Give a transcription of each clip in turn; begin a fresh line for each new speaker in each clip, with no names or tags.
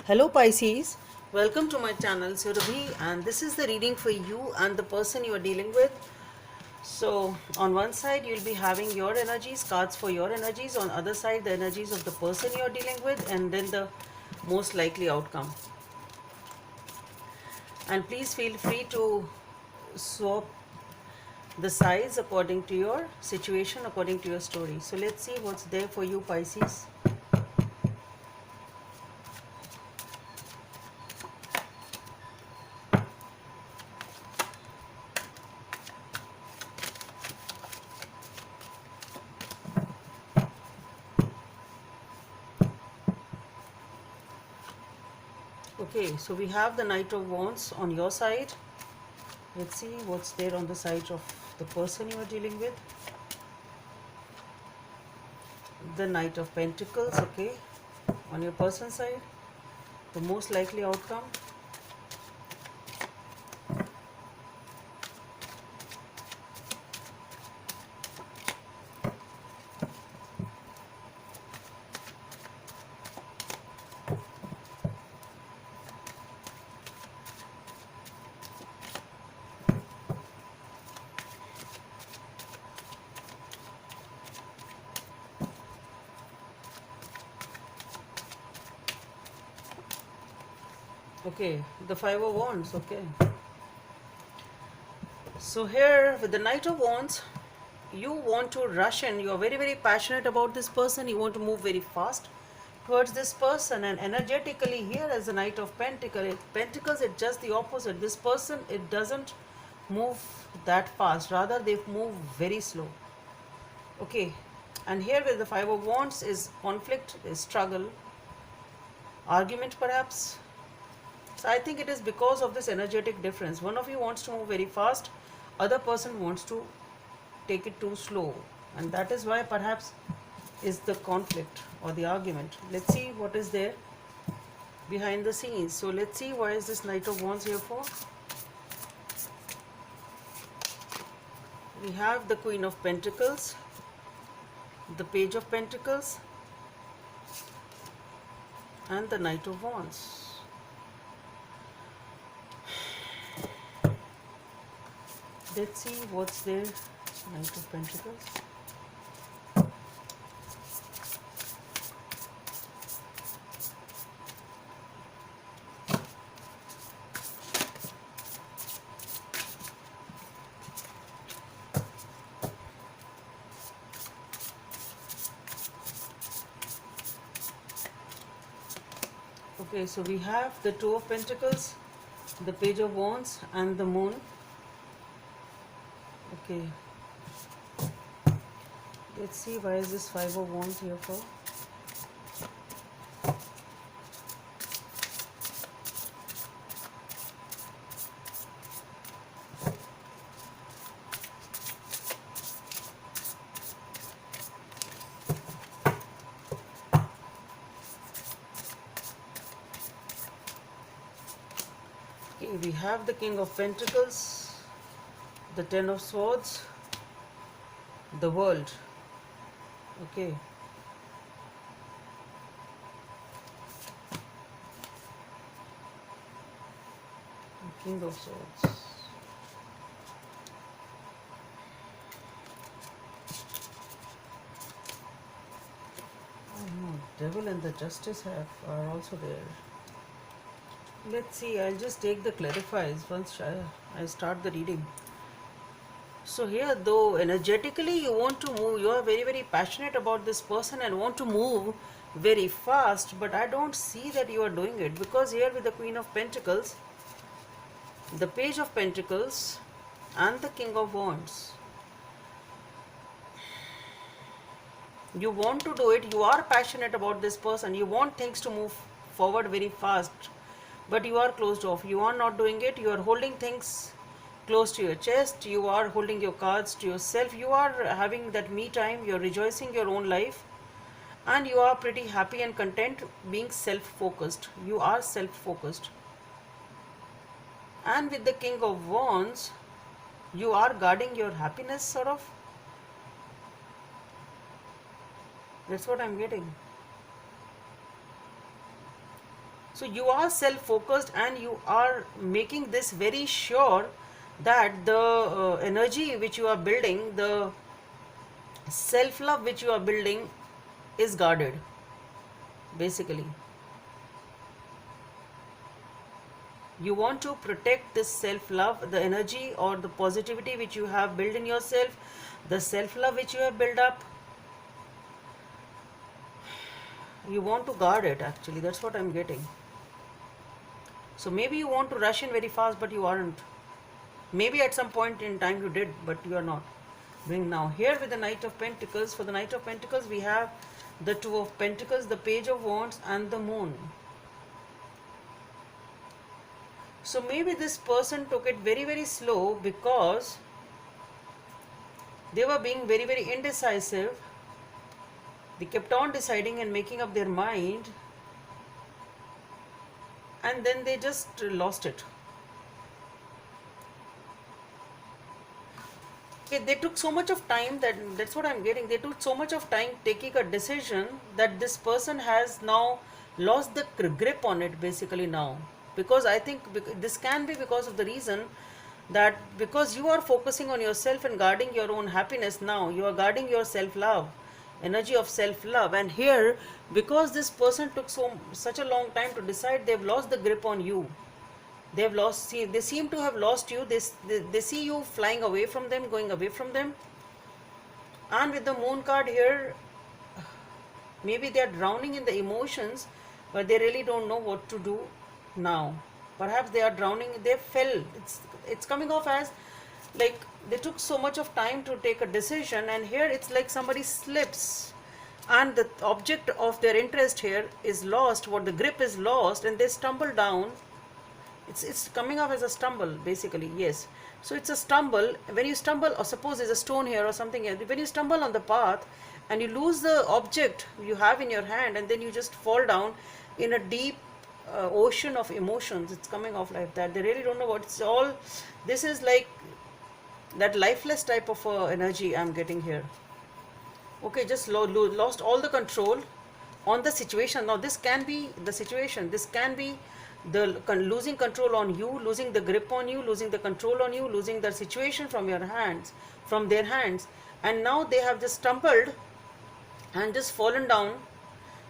Hello Pisces, welcome to my channel Surabhi, and this is the reading for you and the person you are dealing with. So on one side you'll be having your energies, cards for your energies, on other side the energies of the person you are dealing with, and then the most likely outcome. And please feel free to swap the sides according to your situation, according to your story. So let's see what's there for you Pisces. Okay, so we have the Knight of Wands on your side. Let's see what's there on the side of the person you are dealing with. The Knight of Pentacles, okay, on your person side. The most likely outcome. Okay, the Five of Wands, okay. So here with the Knight of Wands, you want to rush in. You are very, very passionate about this person. You want to move very fast towards this person, and energetically here as the Knight of Pentacles, it's just the opposite. This person, it doesn't move that fast. Rather, they move very slow. Okay, and here with the Five of Wands is conflict, is struggle, argument perhaps. So I think it is because of this energetic difference. One of you wants to move very fast, other person wants to take it too slow, and that is why perhaps is the conflict or the argument. Let's see what is there behind the scenes. So let's see, why is this Knight of Wands here for? We have the Queen of Pentacles, the Page of Pentacles, and the Knight of Wands. Let's see what's there. Knight of Pentacles. Okay, so we have the Two of Pentacles, the Page of Wands, and the Moon. Okay, let's see, why is this Five of Wands here for? Okay, we have the King of Pentacles, the Ten of Swords, the World. Okay, King of Swords. Oh no, Devil and the Justice are also there. Let's see, I'll just take the clarifies once I start the reading. So here, though energetically you want to move, you are very, very passionate about this person and want to move very fast, but I don't see that you are doing it, because here with the Queen of Pentacles, the Page of Pentacles, and the King of Wands, you want to do it, you are passionate about this person, you want things to move forward very fast, but you are closed off, you are not doing it, you are holding things close to your chest, you are holding your cards to yourself, you are having that me time, you are rejoicing your own life, and you are pretty happy and content being self-focused. You are self-focused. And with the King of Wands, you are guarding your happiness, sort of. That's what I'm getting. So you are self focused and you are making this very sure that the energy which you are building, the self love which you are building, is guarded basically. You want to protect this self love, the energy or the positivity which you have built in yourself, the self love which you have built up. You want to guard it actually, that's what I'm getting. So maybe you want to rush in very fast, but you aren't. Maybe at some point in time you did, but you are not doing now. Here with the Knight of Pentacles, for the Knight of Pentacles we have the Two of Pentacles, the Page of Wands and the Moon. So maybe this person took it very, very slow because they were being very, very indecisive. They kept on deciding and making up their mind, and then they just lost it. Okay, they took so much of time, that's what I'm getting. They took so much of time taking a decision that this person has now lost the grip on it basically now. Because I think this can be because of the reason that because you are focusing on yourself and guarding your own happiness now, you are guarding your self-love, energy of self-love. And here, because this person took such a long time to decide, they've lost the grip on you. They've lost, they seem to have lost you. They see you flying away from them, going away from them. And with the Moon card here, maybe they are drowning in the emotions, but they really don't know what to do now. Perhaps they are drowning, they fell. It's coming off as like they took so much of time to take a decision, and here it's like somebody slips and the object of their interest here is lost, what the grip is lost, and they stumble down. It's coming off as a stumble basically, yes. So it's a stumble. When you stumble, or suppose there's a stone here or something here, when you stumble on the path and you lose the object you have in your hand, and then you just fall down in a deep ocean of emotions. It's coming off like that. They really don't know what it's all. This is like that lifeless type of energy I'm getting here. Okay, just lost all the control on the situation. Now this can be the situation, this can be the losing control on you, losing the grip on you, losing the control on you, losing the situation from your hands, from their hands, and now they have just stumbled and just fallen down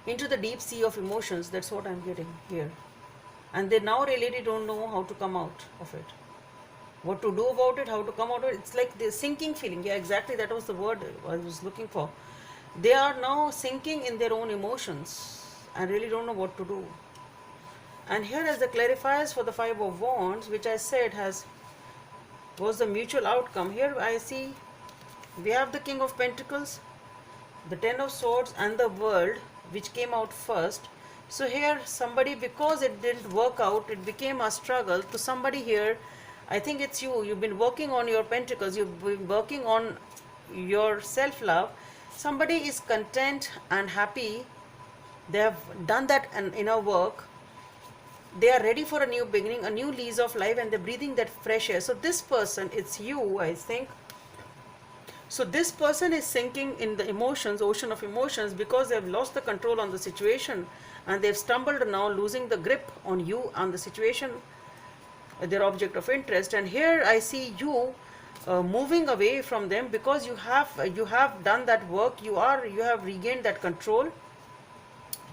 into the deep sea of emotions. That's what I'm getting here. And they now really don't know how to come out of it, what to do about it, how to come out of it. It's like the sinking feeling. Yeah, exactly, that was the word I was looking for. They are now sinking in their own emotions and really don't know what to do. And here as the clarifiers for the Five of Wands, which I said was the mutual outcome. Here I see we have the King of Pentacles, the Ten of Swords and the World, which came out first. So here somebody, because it didn't work out, it became a struggle to somebody here. I think it's you've been working on your pentacles, you've been working on your self-love. Somebody is content and happy, they have done that inner work, they are ready for a new beginning, a new lease of life, and they're breathing that fresh air. So this person, it's you, I think. So this person is sinking in the emotions, ocean of emotions, because they have lost the control on the situation and they've stumbled now, losing the grip on you, on the situation, their object of interest. And here I see you moving away from them because you have done that work. You have regained that control.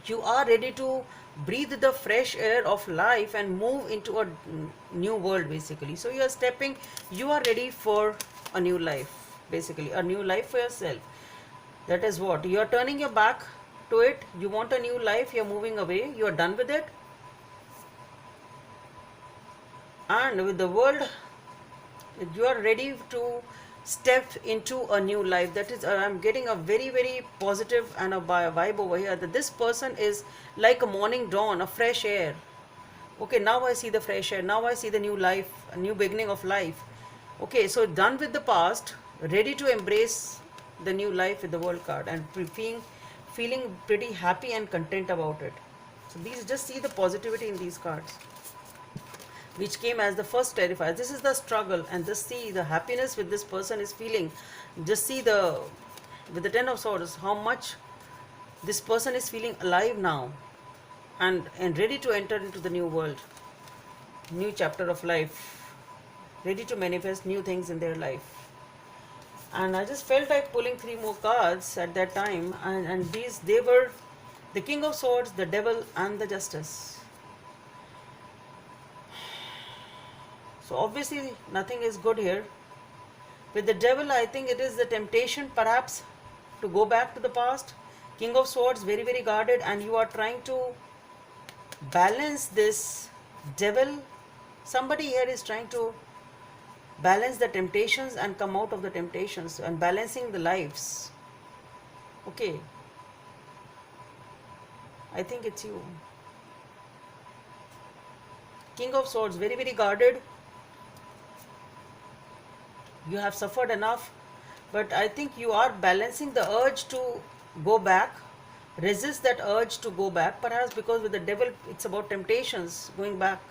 You are ready to breathe the fresh air of life and move into a new world basically. So you are ready for a new life, basically a new life for yourself. That is what you are turning your back to it. You want a new life, you're moving away, you are done with it. And with the World, you are ready to step into a new life. That is, I'm getting a very, very positive and a vibe over here, that this person is like a morning dawn, a fresh air. Okay, now I see the fresh air, now I see the new life, a new beginning of life. Okay, so done with the past, ready to embrace the new life with the World card, and feeling pretty happy and content about it. So these, just see the positivity in these cards, which came as the first terrifier. This is the struggle, and just see the happiness with this person is feeling. Just see with the Ten of Swords, how much this person is feeling alive now. and ready to enter into the new world, new chapter of life, ready to manifest new things in their life. And I just felt like pulling three more cards at that time, and these, they were the King of Swords, the Devil, and the Justice. So obviously nothing is good here. With the Devil, I think it is the temptation perhaps to go back to the past. King of Swords, very, very guarded, and you are trying to balance this devil. Somebody here is trying to balance the temptations and come out of the temptations, and balancing the lives. Okay, I think it's you. King of Swords, very, very guarded. You have suffered enough, but I think you are balancing the urge to go back, resist that urge to go back, perhaps because with the devil it's about temptations, going back,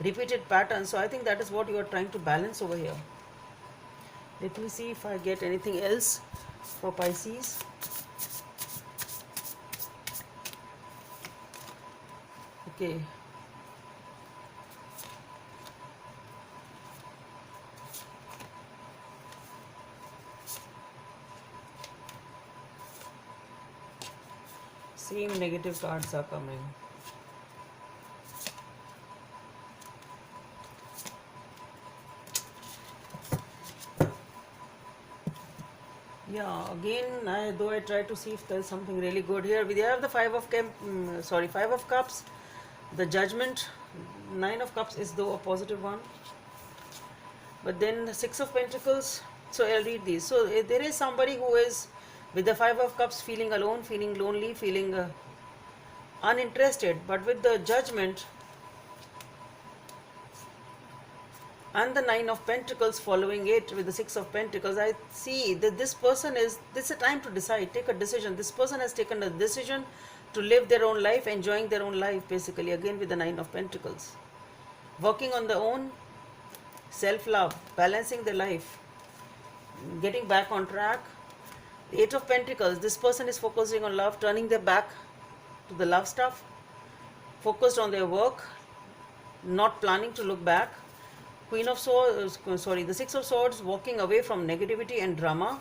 repeated patterns. So I think that is what you are trying to balance over here. Let me see if I get anything else for Pisces. Okay. Same negative cards are coming. Yeah, again, though I try to see if there's something really good here. We have the Five of Cups, the Judgment. Nine of Cups is though a positive one. But then the Six of Pentacles. So I'll read these. So there is somebody who is with the Five of Cups feeling alone, feeling lonely, feeling uninterested. But with the Judgment and the Nine of Pentacles following it with the Six of Pentacles, I see that this is a time to decide, take a decision. This person has taken a decision to live their own life, enjoying their own life, basically, again with the Nine of Pentacles. Working on their own self-love, balancing their life, getting back on track. The Eight of Pentacles, this person is focusing on love, turning their back to the love stuff, focused on their work, not planning to look back. Queen of Swords, the Six of Swords, walking away from negativity and drama.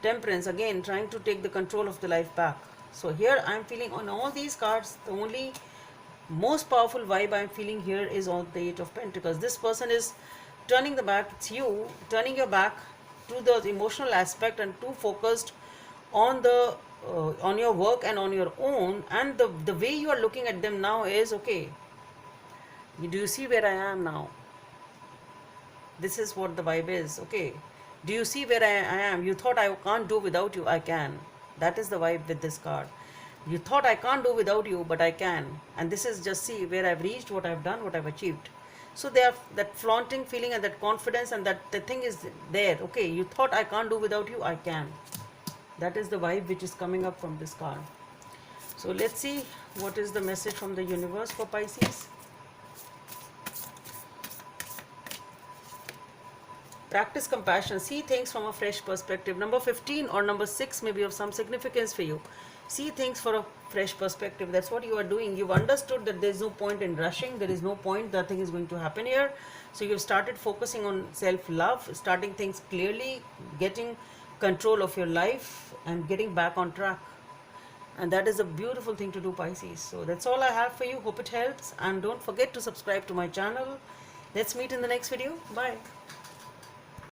Temperance, again trying to take the control of the life back. So here I am feeling on all these cards, the only most powerful vibe I am feeling here is on the Eight of Pentacles. This person is turning the back, it's you, turning your back to the emotional aspect and too focused on the on your work and on your own. And the way you are looking at them now is, okay, do you see where I am now? This is what the vibe is. Okay, do you see where I am? You thought I can't do without you, I can. That is the vibe with this card. You thought I can't do without you, but I can. And this is just, see where I've reached, what I've done, what I've achieved. So they have that flaunting feeling and that confidence, and that the thing is there. Okay, you thought I can't do without you, I can. That is the vibe which is coming up from this card. So let's see what is the message from the universe for Pisces. Practice compassion. See things from a fresh perspective. Number 15 or number 6 may be of some significance for you. See things for a fresh perspective. That's what you are doing. You've understood that there's no point in rushing. There is no point. Nothing is going to happen here. So you've started focusing on self-love, starting things clearly, getting control of your life and getting back on track. And that is a beautiful thing to do, Pisces. So that's all I have for you. Hope it helps. And don't forget to subscribe to my channel. Let's meet in the next video. Bye.